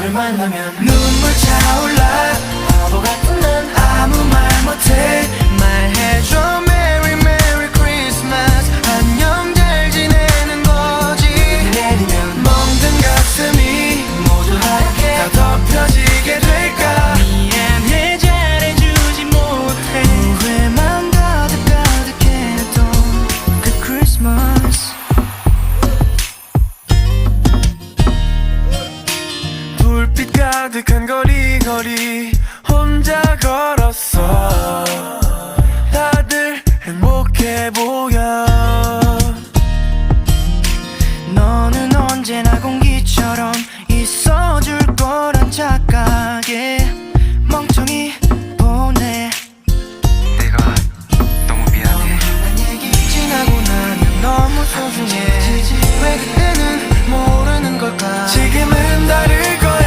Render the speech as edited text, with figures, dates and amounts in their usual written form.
너를 만나면 눈물 차올라. 바보 같은 난 아무 말 못해. 말해줘 Merry Merry Christmas. 안녕 잘 지내는 거지. 내리면 멍든 가슴이 모두 하얗게 다 덮여지게 될까. 미안해 잘해주지 못해. 후회만 가득했던 그 크리스마스. 불빛 가득한 거리 혼자 걸었어. 다들 행복해 보여. 너는 언제나 공기처럼 있어줄 거란 착각.